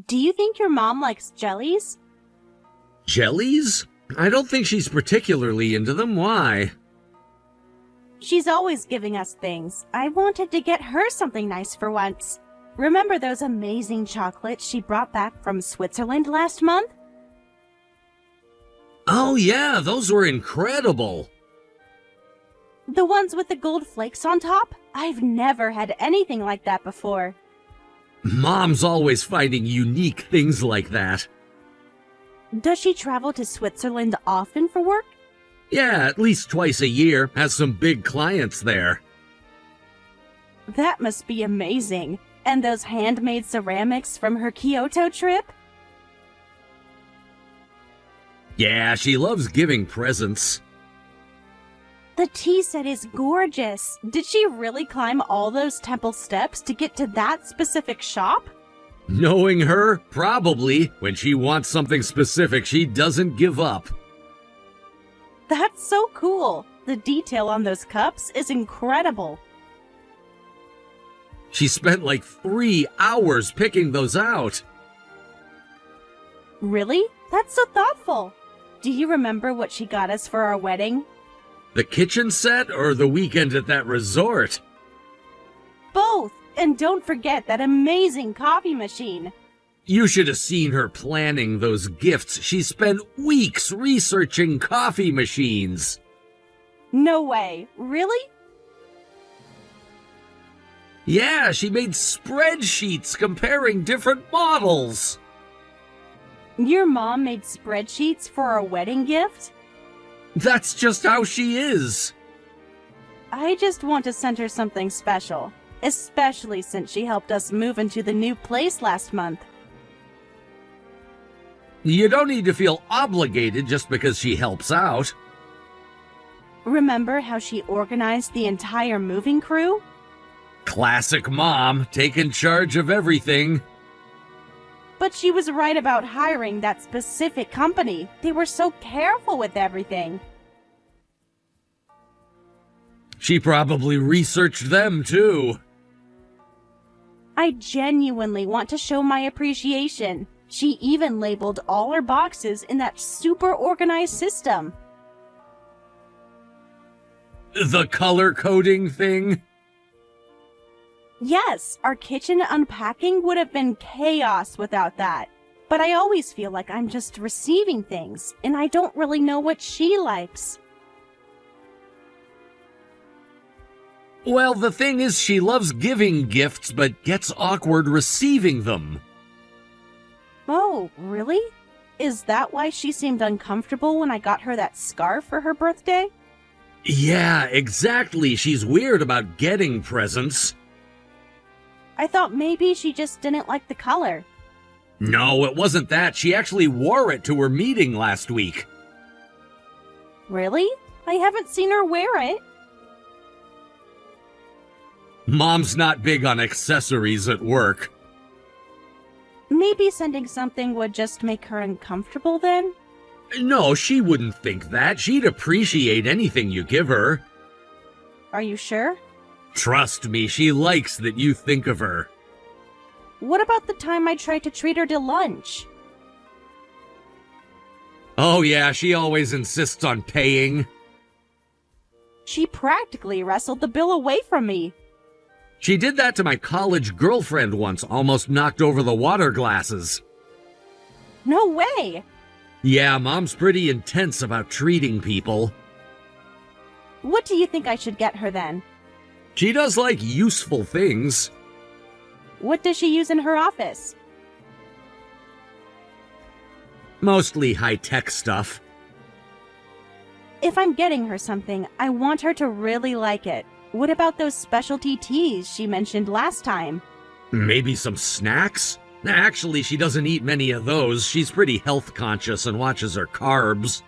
Do you think your mom likes jellies? Jellies? I don't think she's particularly into them. Why? She's always giving us things. I wanted to get her something nice for once. Remember those amazing chocolates she brought back from Switzerland last month? Oh yeah, those were incredible. The ones with the gold flakes on top? I've never had anything like that before. Mom's always finding unique things like that. Does she travel to Switzerland often for work? Yeah, at least twice a year. Has some big clients there. That must be amazing. And those handmade ceramics from her Kyoto trip? Yeah, she loves giving presents. The tea set is gorgeous. Did she really climb all those temple steps to get to that specific shop? Knowing her, probably. When she wants something specific, she doesn't give up. That's so cool. The detail on those cups is incredible. She spent like 3 hours picking those out. Really? That's so thoughtful. Do you remember what she got us for our wedding? The kitchen set or the weekend at that resort? Both. And don't forget that amazing coffee machine. You should have seen her planning those gifts. She spent weeks researching coffee machines. No way. Really? Yeah, she made spreadsheets comparing different models. Your mom made spreadsheets for our wedding gift? That's just how she is. I just want to send her something special, especially since she helped us move into the new place last month. You don't need to feel obligated just because she helps out. Remember how she organized the entire moving crew? Classic mom, taking charge of everything. But she was right about hiring that specific company. They were so careful with everything. She probably researched them too. I genuinely want to show my appreciation. She even labeled all her boxes in that super organized system. The color coding thing? Yes, our kitchen unpacking would have been chaos without that. But I always feel like I'm just receiving things, and I don't really know what she likes. Well, the thing is, she loves giving gifts, but gets awkward receiving them. Oh, really? Is that why she seemed uncomfortable when I got her that scarf for her birthday? Yeah, exactly. She's weird about getting presents. I thought maybe she just didn't like the color. No, it wasn't that. She actually wore it to her meeting last week. Really? I haven't seen her wear it. Mom's not big on accessories at work. Maybe sending something would just make her uncomfortable then? No, she wouldn't think that. She'd appreciate anything you give her. Are you sure? Trust me, she likes that you think of her. What about the time I tried to treat her to lunch? Oh yeah, she always insists on paying. She practically wrestled the bill away from me. She did that to my college girlfriend once, almost knocked over the water glasses. No way! Yeah, Mom's pretty intense about treating people. What do you think I should get her then? She does like useful things. What does she use in her office? Mostly high-tech stuff. If I'm getting her something, I want her to really like it. What about those specialty teas she mentioned last time? Maybe some snacks? Actually, she doesn't eat many of those. She's pretty health conscious and watches her carbs.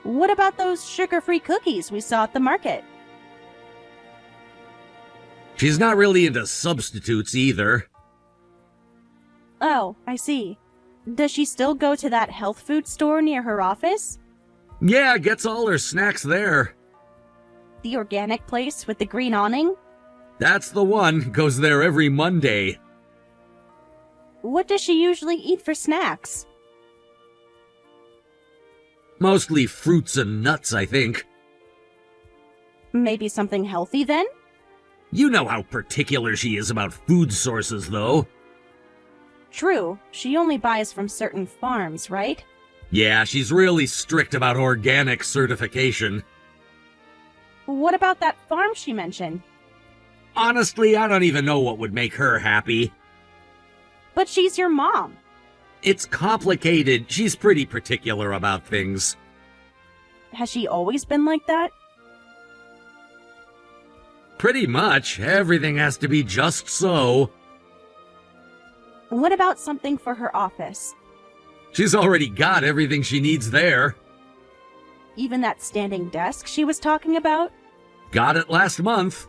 What about those sugar-free cookies we saw at the market? She's not really into substitutes either. Oh, I see. Does she still go to that health food store near her office? Yeah, gets all her snacks there. The organic place with the green awning? That's the one. Goes there every Monday. What does she usually eat for snacks? Mostly fruits and nuts, I think. Maybe something healthy then? You know how particular she is about food sources, though. True, she only buys from certain farms, right? Yeah, she's really strict about organic certification. What about that farm she mentioned? Honestly, I don't even know what would make her happy. But she's your mom. It's complicated. She's pretty particular about things. Has she always been like that? Pretty much. Everything has to be just so. What about something for her office? She's already got everything she needs there. Even that standing desk she was talking about? Got it last month.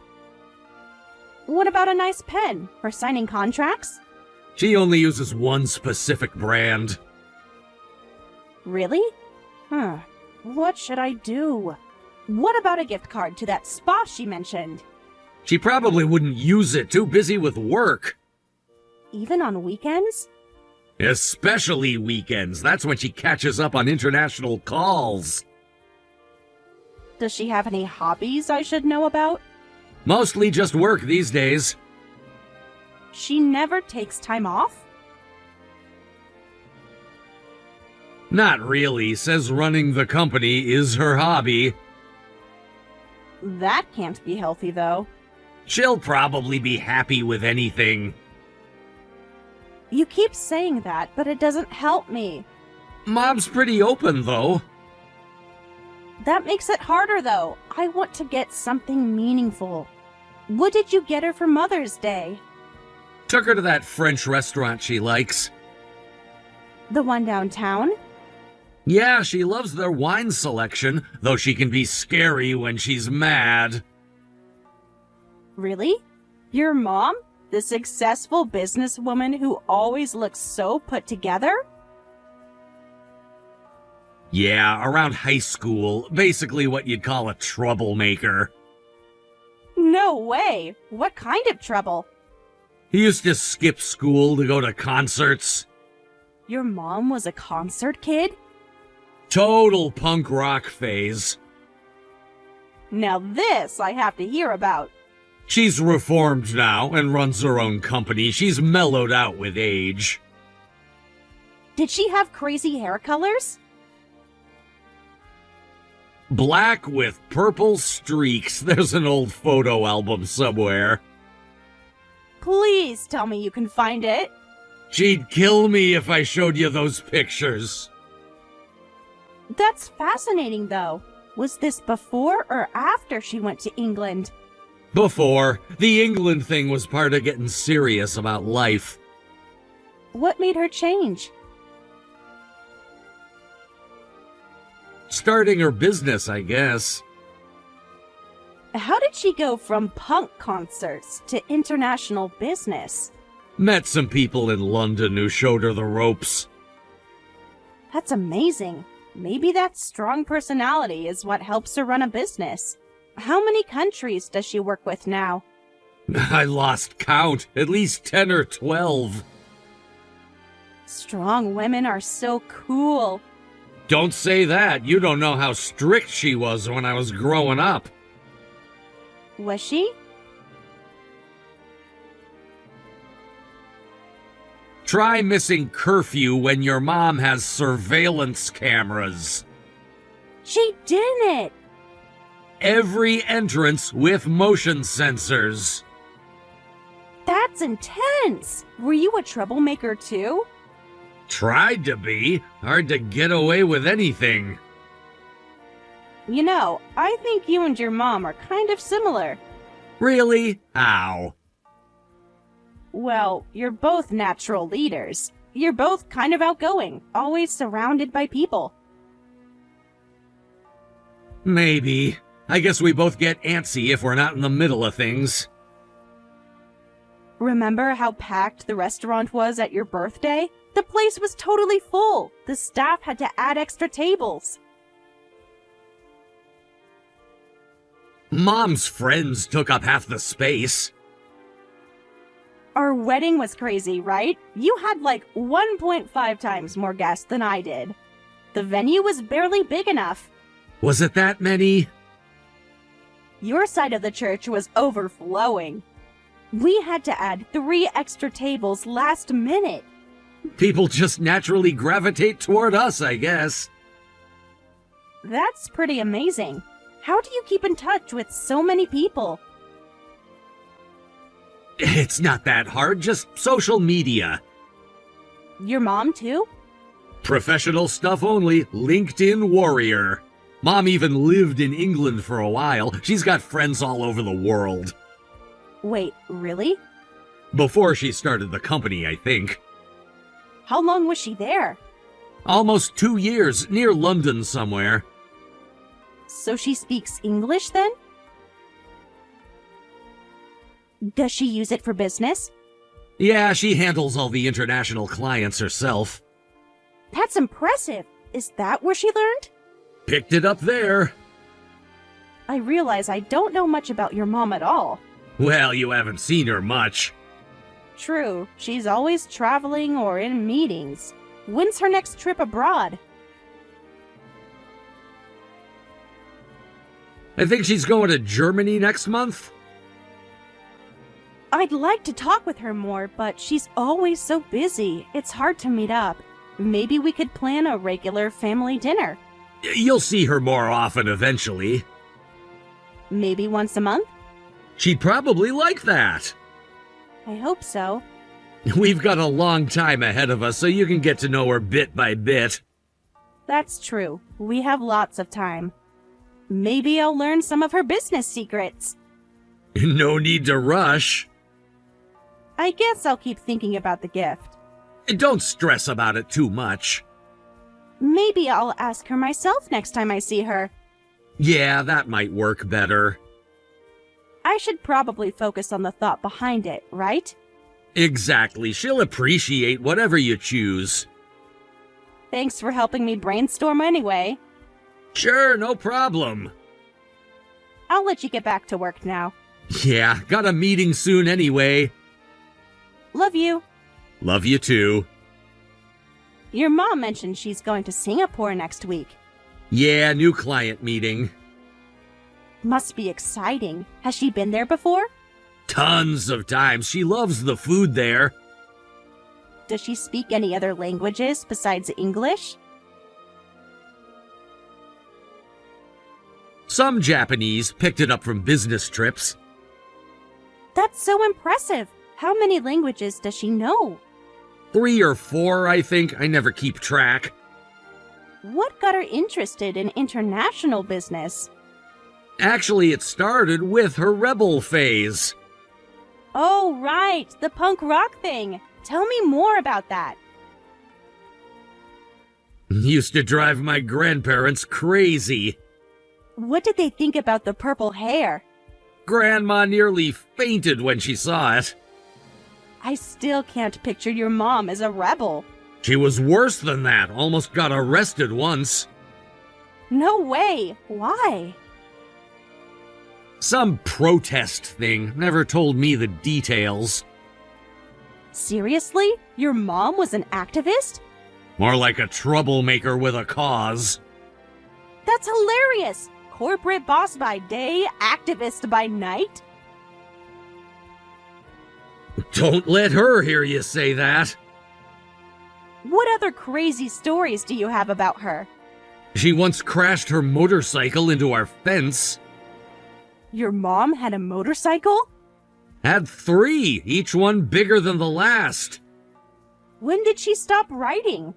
What about a nice pen for signing contracts? She only uses one specific brand. Really? What should I do? What about a gift card to that spa she mentioned? She probably wouldn't use it, too busy with work. Even on weekends? Especially weekends. That's when she catches up on international calls. Does she have any hobbies I should know about? Mostly just work these days. She never takes time off? Not really. Says running the company is her hobby. That can't be healthy, though. She'll probably be happy with anything. You keep saying that, but it doesn't help me. Mom's pretty open, though. That makes it harder, though. I want to get something meaningful. What did you get her for Mother's Day? Took her to that French restaurant she likes. The one downtown? Yeah, she loves their wine selection, though she can be scary when she's mad. Really? Your mom? The successful businesswoman who always looks so put together? Yeah, around high school, basically what you'd call a troublemaker. No way! What kind of trouble? He used to skip school to go to concerts. Your mom was a concert kid? Total punk rock phase. Now this I have to hear about. She's reformed now and runs her own company. She's mellowed out with age. Did she have crazy hair colors? Black with purple streaks. There's an old photo album somewhere. Please tell me you can find it. She'd kill me if I showed you those pictures. That's fascinating, though. Was this before or after she went to England? Before. The England thing was part of getting serious about life. What made her change? Starting her business, I guess. How did she go from punk concerts to international business? Met some people in London who showed her the ropes. That's amazing. Maybe that strong personality is what helps her run a business. How many countries does she work with now? I lost count. At least 10 or 12. Strong women are so cool. Don't say that. You don't know how strict she was when I was growing up. Was she? Try missing curfew when your mom has surveillance cameras. She didn't! Every entrance with motion sensors. That's intense! Were you a troublemaker too? Tried to be. Hard to get away with anything. You know, I think you and your mom are kind of similar. Really? How? Well, you're both natural leaders. You're both kind of outgoing, always surrounded by people. Maybe. I guess we both get antsy if we're not in the middle of things. Remember how packed the restaurant was at your birthday? The place was totally full. The staff had to add extra tables. Mom's friends took up half the space. Our wedding was crazy, right? You had like 1.5 times more guests than I did. The venue was barely big enough. Was it that many? Your side of the church was overflowing. We had to add 3 extra tables last minute. People just naturally gravitate toward us, I guess. That's pretty amazing. How do you keep in touch with so many people? It's not that hard, just social media. Your mom too? Professional stuff only, LinkedIn warrior. Mom even lived in England for a while. She's got friends all over the world. Wait, really? Before she started the company, I think. How long was she there? Almost 2 years, near London somewhere. So she speaks English then? Does she use it for business? Yeah, she handles all the international clients herself. That's impressive. Is that where she learned? Picked it up there. I realize I don't know much about your mom at all. Well, you haven't seen her much. True, she's always traveling or in meetings. When's her next trip abroad? I think she's going to Germany next month. I'd like to talk with her more, but she's always so busy. It's hard to meet up. Maybe we could plan a regular family dinner. You'll see her more often eventually. Maybe once a month? She'd probably like that. I hope so. We've got a long time ahead of us, so you can get to know her bit by bit. That's true. We have lots of time. Maybe I'll learn some of her business secrets. No need to rush. I guess I'll keep thinking about the gift. Don't stress about it too much. Maybe I'll ask her myself next time I see her. Yeah, that might work better. I should probably focus on the thought behind it, right? Exactly. She'll appreciate whatever you choose. Thanks for helping me brainstorm anyway. Sure, no problem. I'll let you get back to work now. Yeah, got a meeting soon anyway. Love you. Love you too. Your mom mentioned she's going to Singapore next week. Yeah, new client meeting. Must be exciting. Has she been there before? Tons of times. She loves the food there. Does she speak any other languages besides English? Some Japanese picked it up from business trips. That's so impressive. How many languages does she know? 3 or 4, I think. I never keep track. What got her interested in international business? Actually, it started with her rebel phase. Oh, right, the punk rock thing. Tell me more about that. Used to drive my grandparents crazy. What did they think about the purple hair? Grandma nearly fainted when she saw it. I still can't picture your mom as a rebel. She was worse than that, almost got arrested once. No way. Why? Some protest thing, never told me the details. Seriously? Your mom was an activist? More like a troublemaker with a cause. That's hilarious! Corporate boss by day, activist by night? Don't let her hear you say that. What other crazy stories do you have about her? She once crashed her motorcycle into our fence. Your mom had a motorcycle? Had 3, each one bigger than the last. When did she stop riding?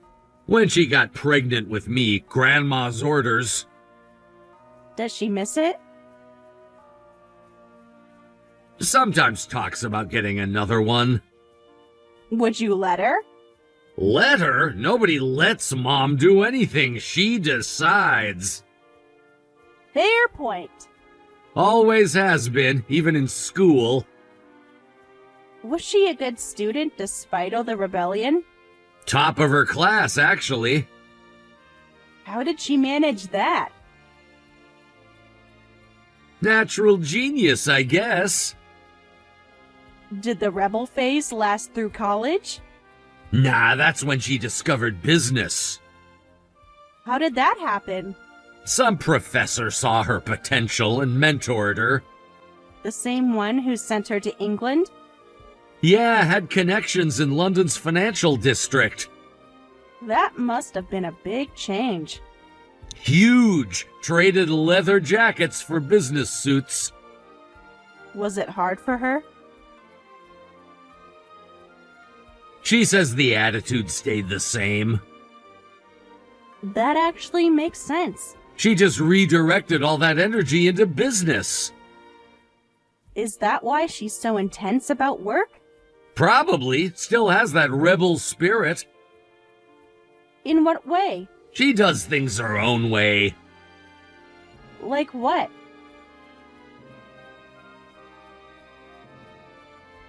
When she got pregnant with me, Grandma's orders. Does she miss it? Sometimes talks about getting another one. Would you let her? Let her? Nobody lets Mom do anything. She decides. Fair point. Always has been, even in school. Was she a good student despite all the rebellion? Top of her class, actually. How did she manage that? Natural genius, I guess. Did the rebel phase last through college? Nah, that's when she discovered business. How did that happen? Some professor saw her potential and mentored her. The same one who sent her to England? Yeah, had connections in London's financial district. That must have been a big change. Huge! Traded leather jackets for business suits. Was it hard for her? She says the attitude stayed the same. That actually makes sense. She just redirected all that energy into business. Is that why she's so intense about work? Probably. Still has that rebel spirit. In what way? She does things her own way. Like what?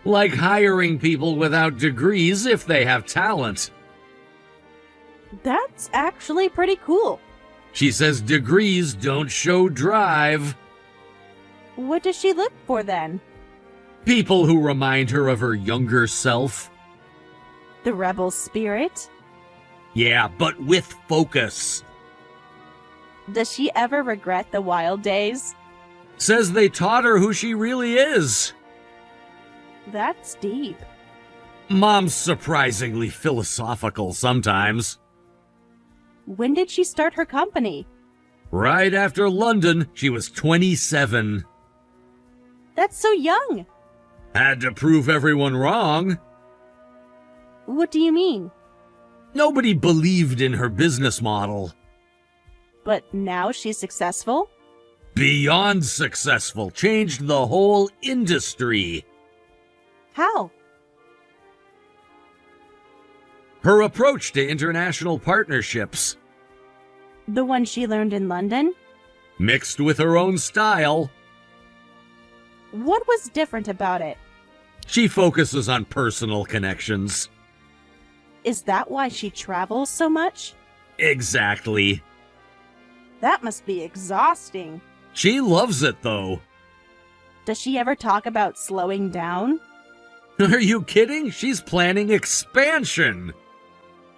Like hiring people without degrees if they have talent. That's actually pretty cool. She says degrees don't show drive. What does she look for then? People who remind her of her younger self. The rebel spirit? Yeah, but with focus. Does she ever regret the wild days? Says they taught her who she really is. That's deep. Mom's surprisingly philosophical sometimes. When did she start her company? Right after London, she was 27. That's so young. Had to prove everyone wrong. What do you mean? Nobody believed in her business model. But now she's successful? Beyond successful, changed the whole industry. How? Her approach to international partnerships, The one she learned in London? mixed with her own style. What was different about it? She focuses on personal connections. Is that why she travels so much? Exactly. That must be exhausting. She loves it, though. Does she ever talk about slowing down? Are you kidding? She's planning expansion.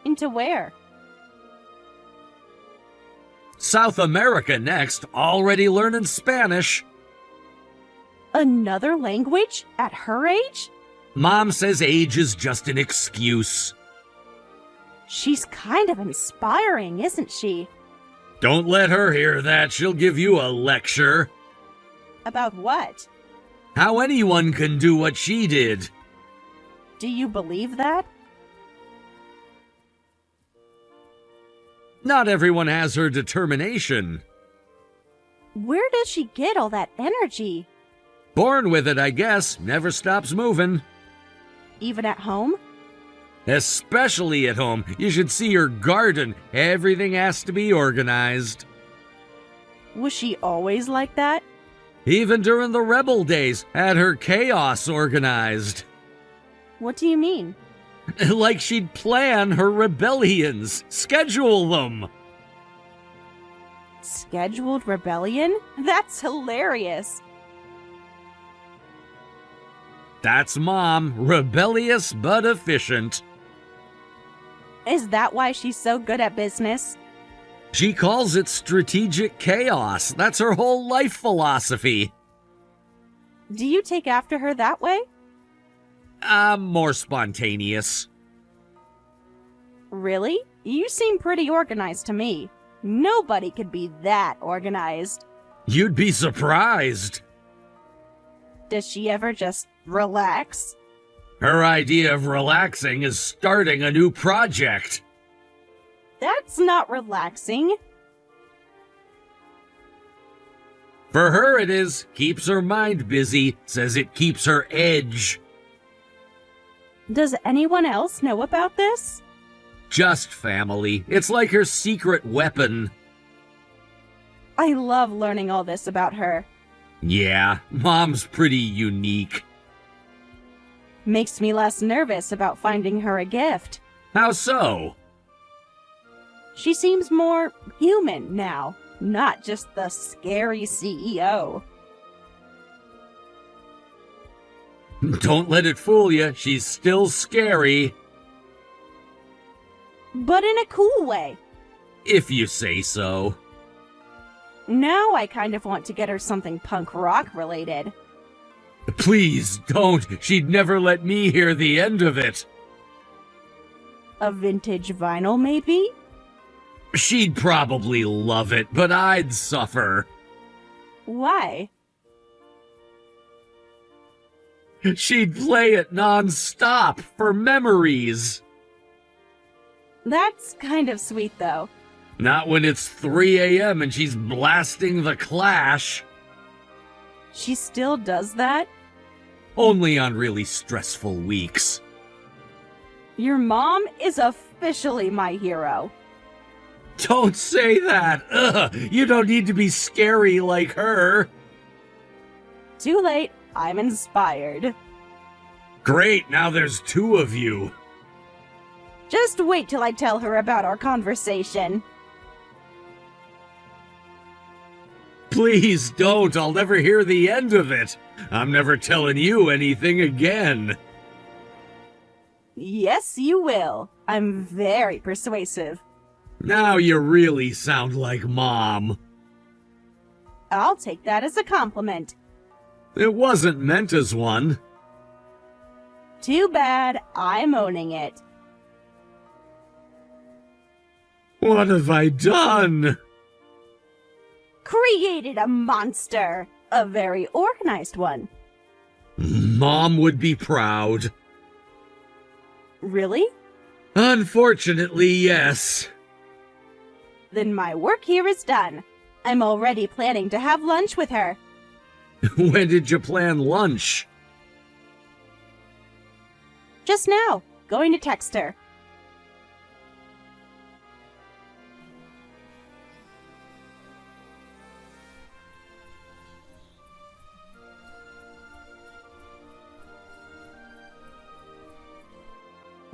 Into where? South America next, already learning Spanish. Another language? At her age? Mom says age is just an excuse. She's kind of inspiring, isn't she? Don't let her hear that. She'll give you a lecture. About what? How anyone can do what she did. Do you believe that? Not everyone has her determination. Where does she get all that energy? Born with it, I guess. Never stops moving. Even at home? Especially at home. You should see her garden. Everything has to be organized. Was she always like that? Even during the rebel days, had her chaos organized. What do you mean? Like she'd plan her rebellions, schedule them. Scheduled rebellion? That's hilarious. That's Mom, rebellious but efficient. Is that why she's so good at business? She calls it strategic chaos. That's her whole life philosophy. Do you take after her that way? I'm more spontaneous. Really? You seem pretty organized to me. Nobody could be that organized. You'd be surprised. Does she ever just relax? Her idea of relaxing is starting a new project. That's not relaxing. For her it is. Keeps her mind busy. Says it keeps her edge. Does anyone else know about this? Just family. It's like her secret weapon. I love learning all this about her. Yeah, Mom's pretty unique. Makes me less nervous about finding her a gift. How so? She seems more human now, not just the scary CEO. Don't let it fool you, she's still scary. But in a cool way. If you say so. Now I kind of want to get her something punk rock related. Please don't, she'd never let me hear the end of it. A vintage vinyl, maybe? She'd probably love it, but I'd suffer. Why? She'd play it non-stop for memories. That's kind of sweet, though. Not when it's 3 a.m. and she's blasting The Clash. She still does that? Only on really stressful weeks. Your mom is officially my hero. Don't say that! Ugh, you don't need to be scary like her. Too late, I'm inspired. Great, now there's 2 of you. Just wait till I tell her about our conversation. Please don't, I'll never hear the end of it. I'm never telling you anything again. Yes, you will. I'm very persuasive. Now you really sound like Mom. I'll take that as a compliment. It wasn't meant as one. Too bad, I'm owning it. What have I done? Created a monster. A very organized one. Mom would be proud. Really? Unfortunately, yes. Then my work here is done. I'm already planning to have lunch with her. When did you plan lunch? Just now. Going to text her.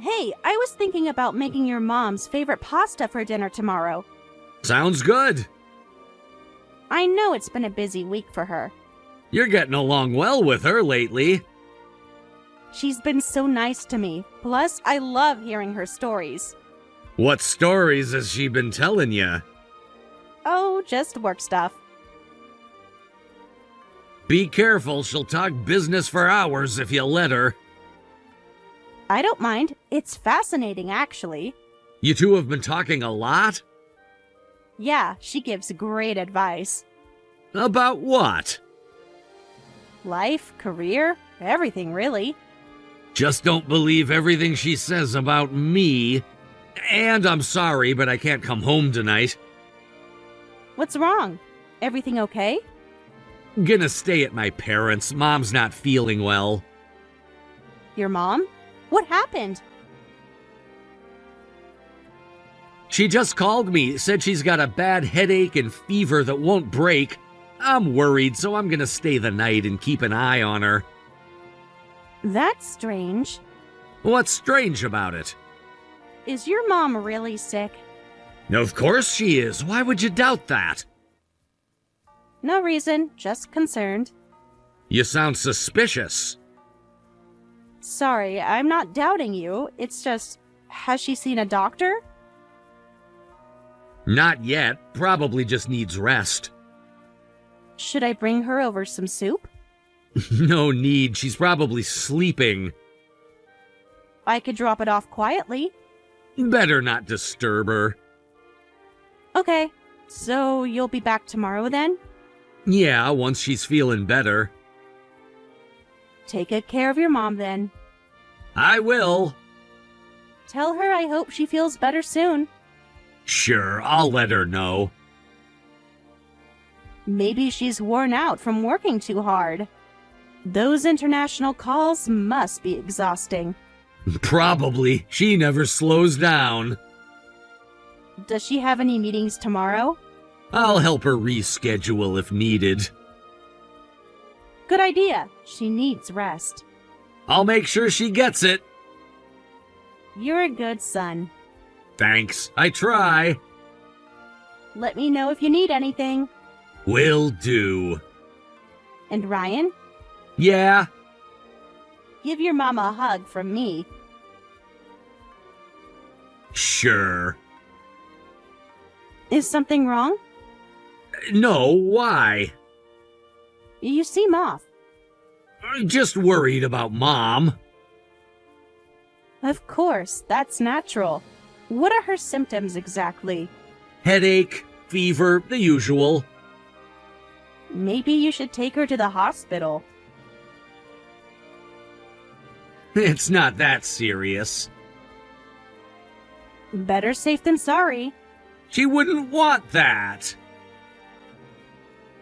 Hey, I was thinking about making your mom's favorite pasta for dinner tomorrow. Sounds good. I know it's been a busy week for her. You're getting along well with her lately. She's been so nice to me. Plus, I love hearing her stories. What stories has she been telling you? Oh, just work stuff. Be careful, she'll talk business for hours if you let her. I don't mind. It's fascinating, actually. You two have been talking a lot? Yeah, she gives great advice. About what? Life, career, everything, really. Just don't believe everything she says about me. And I'm sorry, but I can't come home tonight. What's wrong? Everything okay? Gonna stay at my parents'. Mom's not feeling well. Your mom? What happened? She just called me, said she's got a bad headache and fever that won't break. I'm worried, so I'm gonna stay the night and keep an eye on her. That's strange. What's strange about it? Is your mom really sick? Of course she is. Why would you doubt that? No reason, just concerned. You sound suspicious. Sorry, I'm not doubting you. It's just, has she seen a doctor? Not yet. Probably just needs rest. Should I bring her over some soup? No need. She's probably sleeping. I could drop it off quietly. Better not disturb her. Okay, so you'll be back tomorrow then? Yeah, once she's feeling better. Take good care of your mom then. I will. Tell her I hope she feels better soon. Sure, I'll let her know. Maybe she's worn out from working too hard. Those international calls must be exhausting. Probably. She never slows down. Does she have any meetings tomorrow? I'll help her reschedule if needed. Good idea. She needs rest. I'll make sure she gets it. You're a good son. Thanks. I try. Let me know if you need anything. Will do. And Ryan? Yeah? Give your mom a hug from me. Sure. Is something wrong? No, why? You seem off. Just worried about Mom. Of course, that's natural. What are her symptoms exactly? Headache, fever, the usual. Maybe you should take her to the hospital. It's not that serious. Better safe than sorry. She wouldn't want that.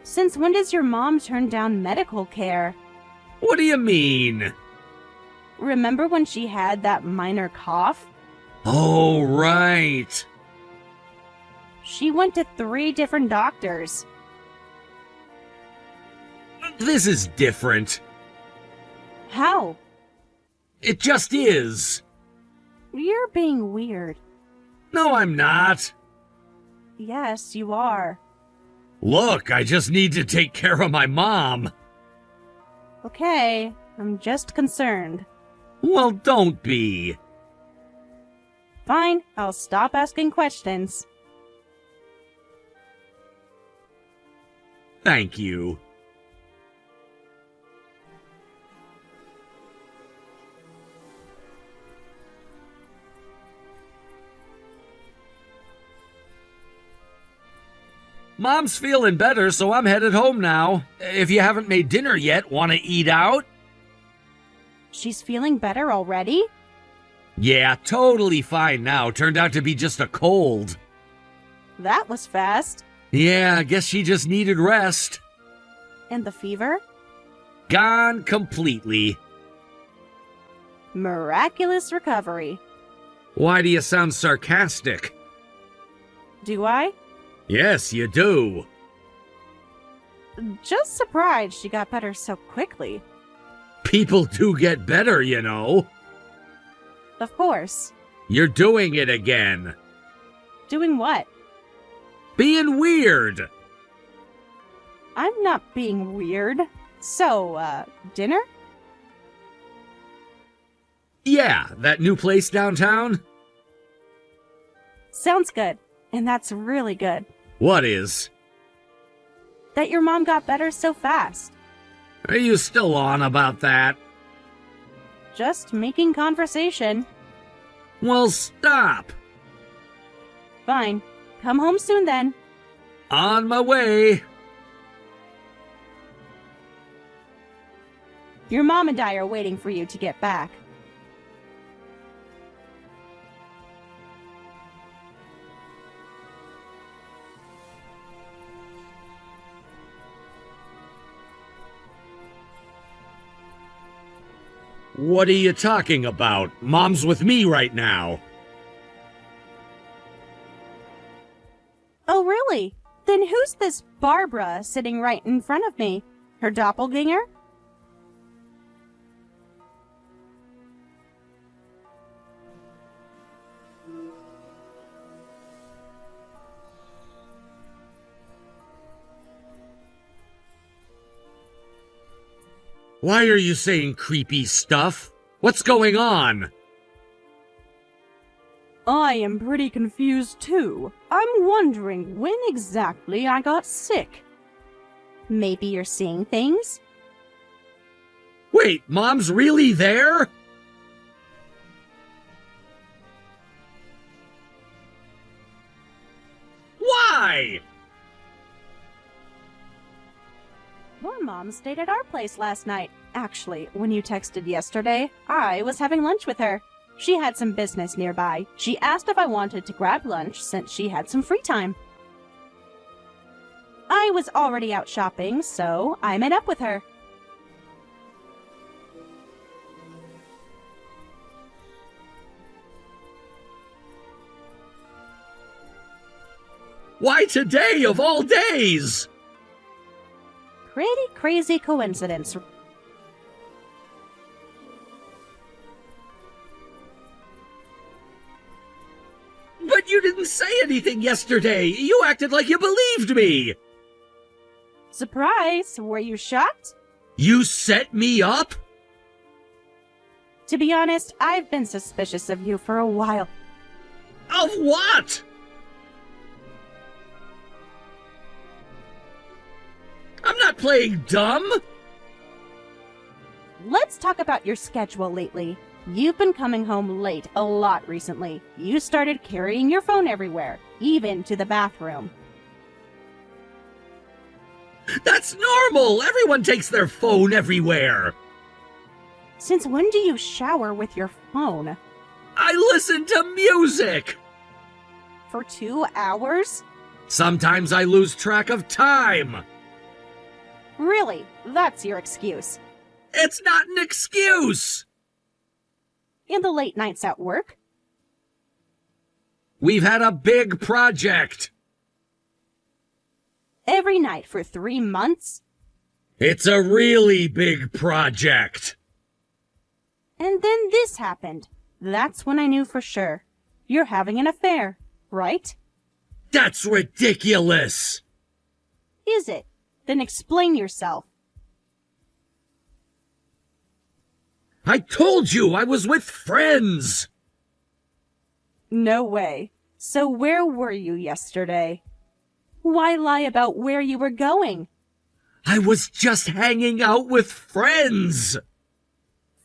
Since when does your mom turn down medical care? What do you mean? Remember when she had that minor cough? Oh, right. She went to 3 different doctors. This is different. How? It just is. You're being weird. No, I'm not. Yes, you are. Look, I just need to take care of my mom. Okay, I'm just concerned. Well, don't be. Fine, I'll stop asking questions. Thank you. Mom's feeling better, so I'm headed home now. If you haven't made dinner yet, want to eat out? She's feeling better already? Yeah, totally fine now. Turned out to be just a cold. That was fast. Yeah, I guess she just needed rest. And the fever? Gone completely. Miraculous recovery. Why do you sound sarcastic? Do I? Yes, you do. Just surprised she got better so quickly. People do get better, you know. Of course. You're doing it again. Doing what? Being weird. I'm not being weird. So, dinner? Yeah, that new place downtown? Sounds good. And that's really good. What is? That your mom got better so fast. Are you still on about that? Just making conversation. Well, stop. Fine. Come home soon then. On my way. Your mom and I are waiting for you to get back. What are you talking about? Mom's with me right now. Oh, really? Then who's this Barbara sitting right in front of me? Her doppelganger? Why are you saying creepy stuff? What's going on? I am pretty confused too. I'm wondering when exactly I got sick. Maybe you're seeing things? Wait, Mom's really there? Why? Your mom stayed at our place last night. Actually, when you texted yesterday, I was having lunch with her. She had some business nearby. She asked if I wanted to grab lunch since she had some free time. I was already out shopping, so I met up with her. Why today of all days? Pretty crazy coincidence. But you didn't say anything yesterday. You acted like you believed me. Surprise! Were you shocked? You set me up? To be honest, I've been suspicious of you for a while. Of what? I'm not playing dumb. Let's talk about your schedule lately. You've been coming home late a lot recently. You started carrying your phone everywhere, even to the bathroom. That's normal. Everyone takes their phone everywhere. Since when do you shower with your phone? I listen to music. For 2 hours? Sometimes I lose track of time. Really? That's your excuse. It's not an excuse. In the late nights at work? We've had a big project. Every night for 3 months? It's a really big project. And then this happened. That's when I knew for sure. You're having an affair, right? That's ridiculous. Is it? Then explain yourself. I told you I was with friends. No way. So where were you yesterday? Why lie about where you were going? I was just hanging out with friends.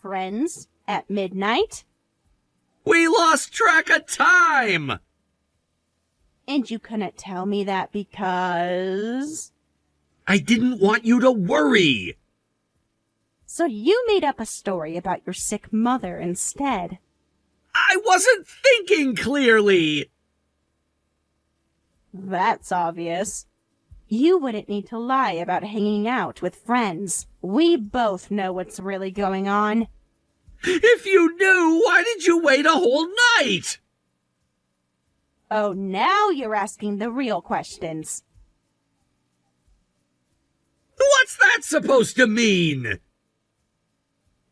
Friends? At midnight? We lost track of time. And you couldn't tell me that because... I didn't want you to worry. So you made up a story about your sick mother instead. I wasn't thinking clearly. That's obvious. You wouldn't need to lie about hanging out with friends. We both know what's really going on. If you knew, why did you wait a whole night? Oh, now you're asking the real questions. What's that supposed to mean?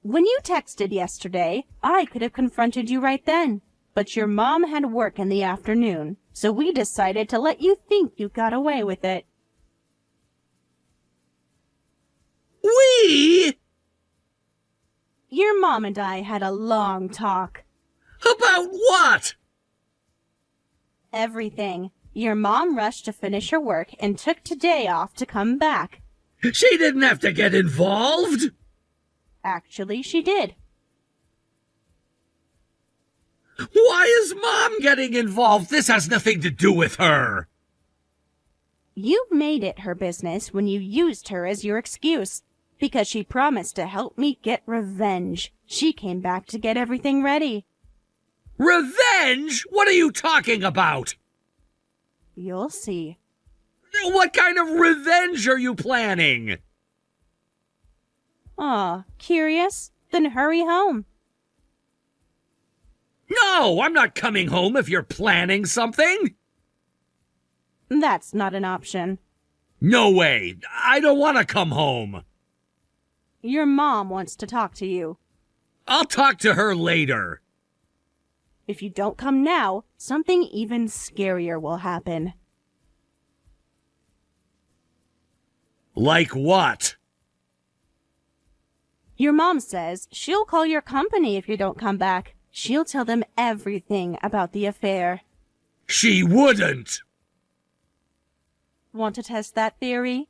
When you texted yesterday, I could have confronted you right then. But your mom had work in the afternoon, so we decided to let you think you got away with it. We? Your mom and I had a long talk. About what? Everything. Your mom rushed to finish her work and took today off to come back. She didn't have to get involved. Actually, she did. Why is Mom getting involved? This has nothing to do with her. You made it her business when you used her as your excuse. Because she promised to help me get revenge. She came back to get everything ready. Revenge? What are you talking about? You'll see. What kind of revenge are you planning? Aw, curious? Then hurry home. No, I'm not coming home if you're planning something. That's not an option. No way. I don't want to come home. Your mom wants to talk to you. I'll talk to her later. If you don't come now, something even scarier will happen. Like what? Your mom says she'll call your company if you don't come back. She'll tell them everything about the affair. She wouldn't. Want to test that theory?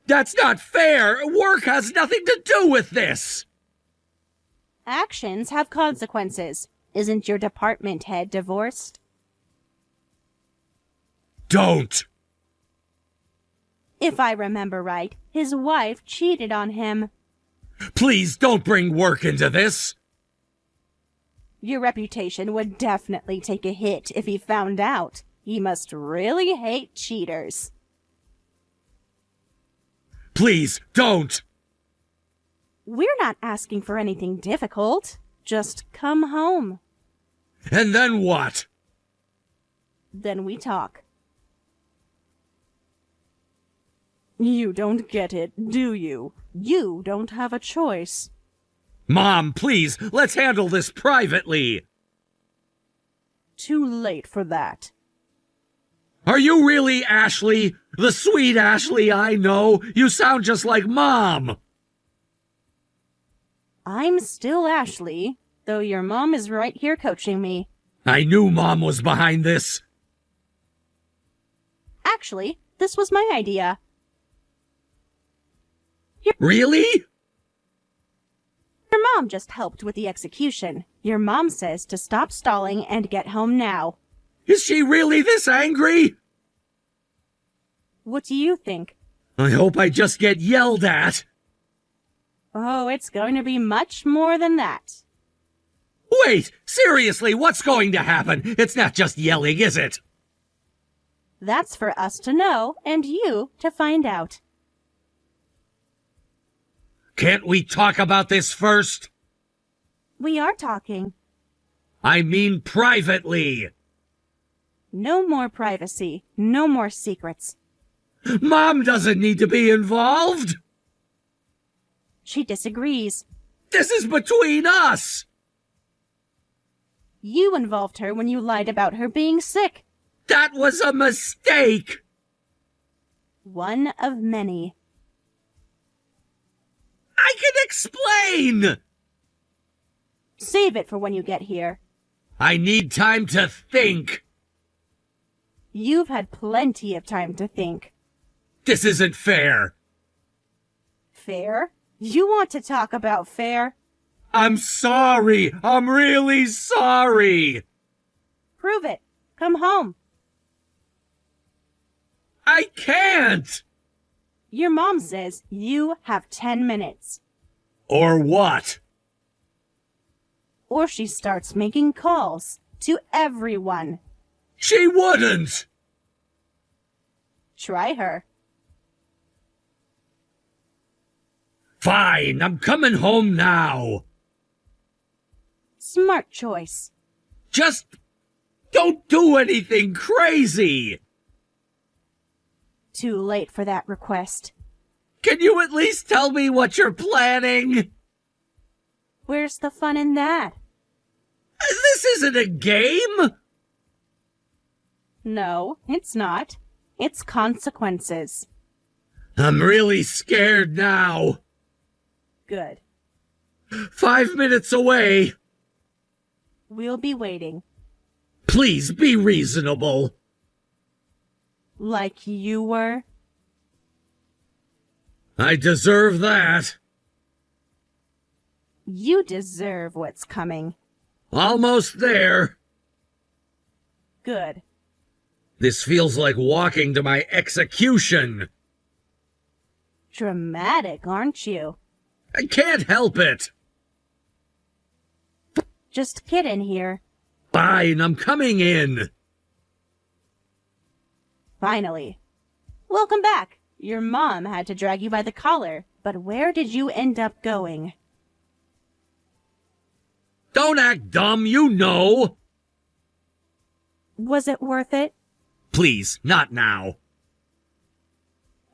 That's not fair. Work has nothing to do with this. Actions have consequences. Isn't your department head divorced? Don't. If I remember right, his wife cheated on him. Please don't bring work into this. Your reputation would definitely take a hit if he found out. He must really hate cheaters. Please don't. We're not asking for anything difficult. Just come home. And then what? Then we talk. You don't get it, do you? You don't have a choice. Mom, please, let's handle this privately. Too late for that. Are you really Ashley? The sweet Ashley I know? You sound just like Mom. I'm still Ashley. though your mom is right here coaching me. I knew Mom was behind this. Actually, this was my idea. Really? Your mom just helped with the execution. Your mom says to stop stalling and get home now. Is she really this angry? What do you think? I hope I just get yelled at. Oh, it's going to be much more than that. Wait, seriously, what's going to happen? It's not just yelling, is it? That's for us to know and you to find out. Can't we talk about this first? We are talking. I mean privately. No more privacy. No more secrets. Mom doesn't need to be involved. She disagrees. This is between us. You involved her when you lied about her being sick. That was a mistake. One of many. I can explain. Save it for when you get here. I need time to think. You've had plenty of time to think. This isn't fair. Fair? You want to talk about fair? I'm sorry. I'm really sorry. Prove it. Come home. I can't. Your mom says you have 10 minutes. Or what? Or she starts making calls to everyone. She wouldn't. Try her. Fine, I'm coming home now. Smart choice. Just don't do anything crazy. Too late for that request. Can you at least tell me what you're planning? Where's the fun in that? This isn't a game. No, it's not. It's consequences. I'm really scared now. Good. 5 minutes away. We'll be waiting. Please be reasonable. Like you were? I deserve that. You deserve what's coming. Almost there. Good. This feels like walking to my execution. Dramatic, aren't you? I can't help it. Just kidding here. Fine, I'm coming in. Finally. Welcome back. Your mom had to drag you by the collar, but where did you end up going? Don't act dumb, you know. Was it worth it? Please, not now.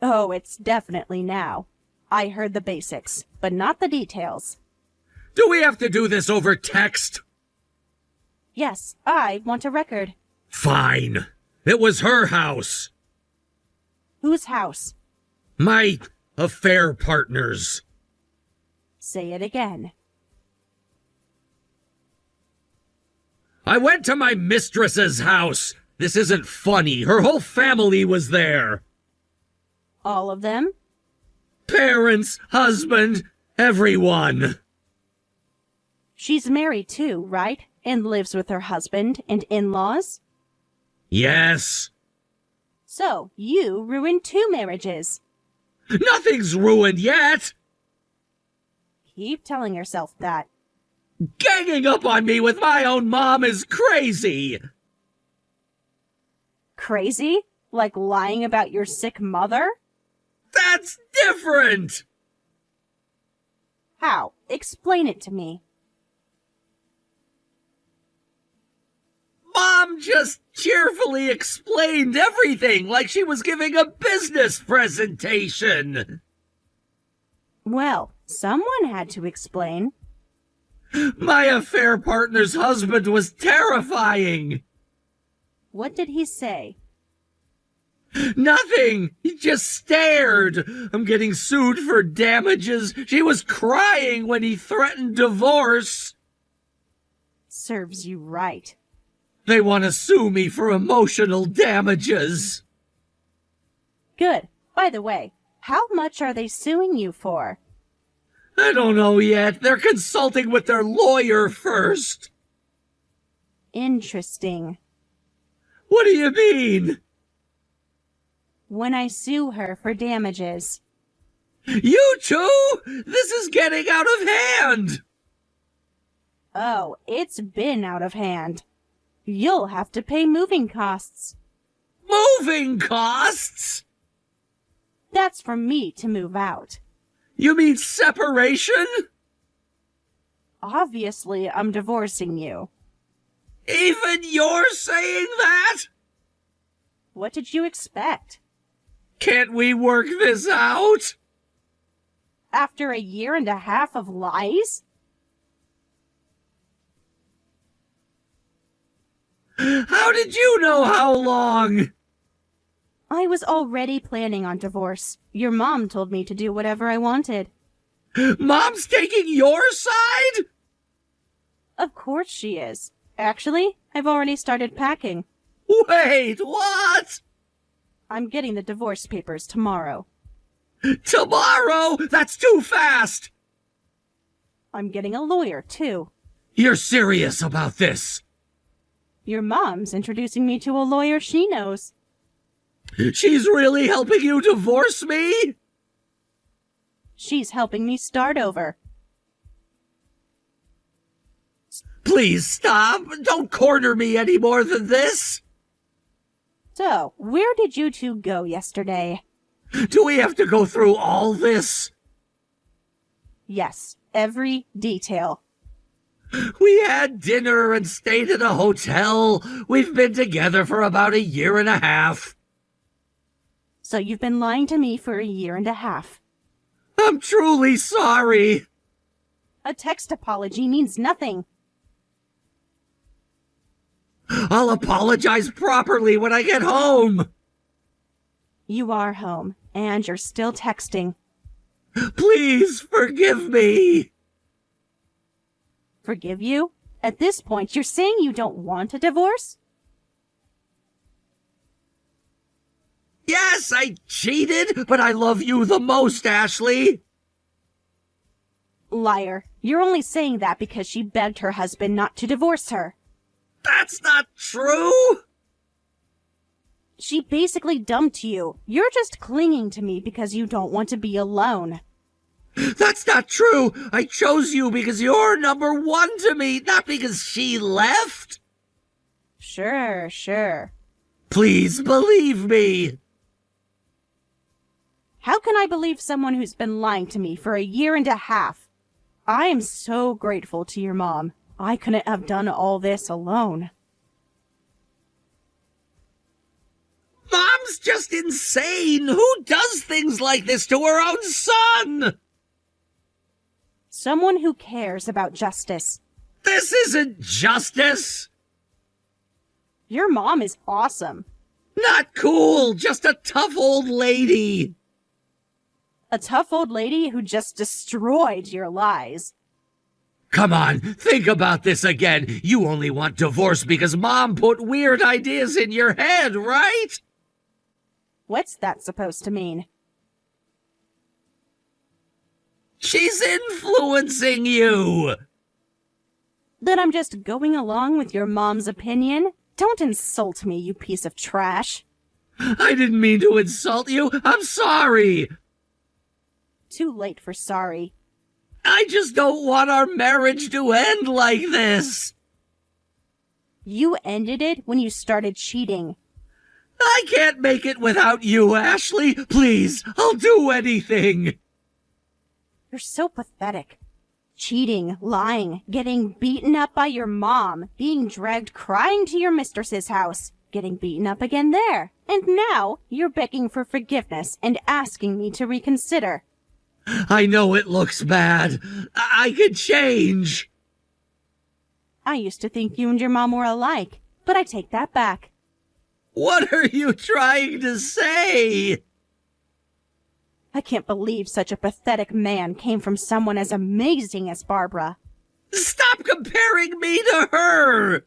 Oh, it's definitely now. I heard the basics, but not the details. Do we have to do this over text? Yes, I want a record. Fine. It was her house. Whose house? My affair partner's. Say it again. I went to my mistress's house. This isn't funny. Her whole family was there. All of them? Parents, husband, everyone. She's married too, right? And lives with her husband and in-laws? Yes. So, you ruined 2 marriages. Nothing's ruined yet. Keep telling yourself that. Ganging up on me with my own mom is crazy. Crazy? Like lying about your sick mother? That's different. How? Explain it to me. Mom just cheerfully explained everything like she was giving a business presentation. Well, someone had to explain. My affair partner's husband was terrifying. What did he say? Nothing. He just stared. I'm getting sued for damages. She was crying when he threatened divorce. Serves you right. They want to sue me for emotional damages. Good. By the way, how much are they suing you for? I don't know yet. They're consulting with their lawyer first. Interesting. What do you mean? When I sue her for damages. You too? This is getting out of hand. Oh, it's been out of hand. You'll have to pay moving costs. Moving costs? That's for me to move out. You mean separation? Obviously, I'm divorcing you. Even you're saying that? What did you expect? Can't we work this out? After a year and a half of lies? How did you know how long? I was already planning on divorce. Your mom told me to do whatever I wanted. Mom's taking your side? Of course she is. Actually, I've already started packing. Wait, what? I'm getting the divorce papers tomorrow. Tomorrow? That's too fast! I'm getting a lawyer, too. You're serious about this? Your mom's introducing me to a lawyer she knows. She's really helping you divorce me? She's helping me start over. Please stop. Don't corner me any more than this. So, where did you two go yesterday? Do we have to go through all this? Yes, every detail. We had dinner and stayed at a hotel. We've been together for about a year and a half. So you've been lying to me for a year and a half. I'm truly sorry. A text apology means nothing. I'll apologize properly when I get home. You are home, and you're still texting. Please forgive me. Forgive you? At this point, you're saying you don't want a divorce? Yes, I cheated, but I love you the most, Ashley. Liar. You're only saying that because she begged her husband not to divorce her. That's not true. She basically dumped you. You're just clinging to me because you don't want to be alone. That's not true. I chose you because you're number one to me, not because she left. Sure. Please believe me. How can I believe someone who's been lying to me for a year and a half? I am so grateful to your mom. I couldn't have done all this alone. Mom's just insane. Who does things like this to her own son? Someone who cares about justice. This isn't justice. Your mom is awesome. Not cool, just a tough old lady. A tough old lady who just destroyed your lies. Come on, think about this again. You only want divorce because Mom put weird ideas in your head, right? What's that supposed to mean? She's influencing you. That I'm just going along with your mom's opinion? Don't insult me, you piece of trash. I didn't mean to insult you. I'm sorry. Too late for sorry. I just don't want our marriage to end like this. You ended it when you started cheating. I can't make it without you, Ashley. Please, I'll do anything. You're so pathetic. Cheating, lying, getting beaten up by your mom, being dragged crying to your mistress's house, getting beaten up again there. And now you're begging for forgiveness and asking me to reconsider. I know it looks bad. I could change. I used to think you and your mom were alike, but I take that back. What are you trying to say? I can't believe such a pathetic man came from someone as amazing as Barbara. Stop comparing me to her!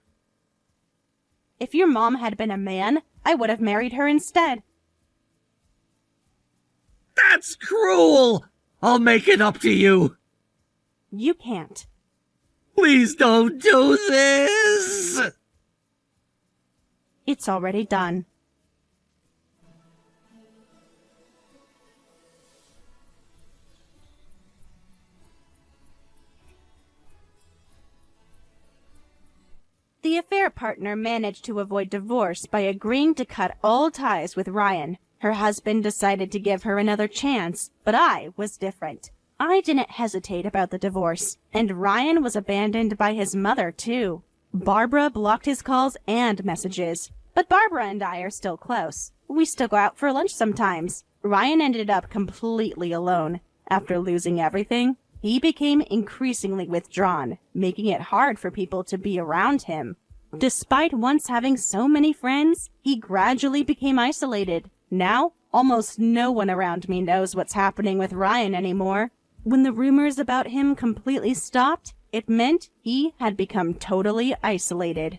If your mom had been a man, I would have married her instead. That's cruel! I'll make it up to you. You can't. Please don't do this! It's already done. The affair partner managed to avoid divorce by agreeing to cut all ties with Ryan. Her husband decided to give her another chance, but I was different. I didn't hesitate about the divorce, and Ryan was abandoned by his mother, too. Barbara blocked his calls and messages, but Barbara and I are still close. We still go out for lunch sometimes. Ryan ended up completely alone. After losing everything, he became increasingly withdrawn, making it hard for people to be around him. Despite once having so many friends, he gradually became isolated. Now, almost no one around me knows what's happening with Ryan anymore. When the rumors about him completely stopped, it meant he had become totally isolated.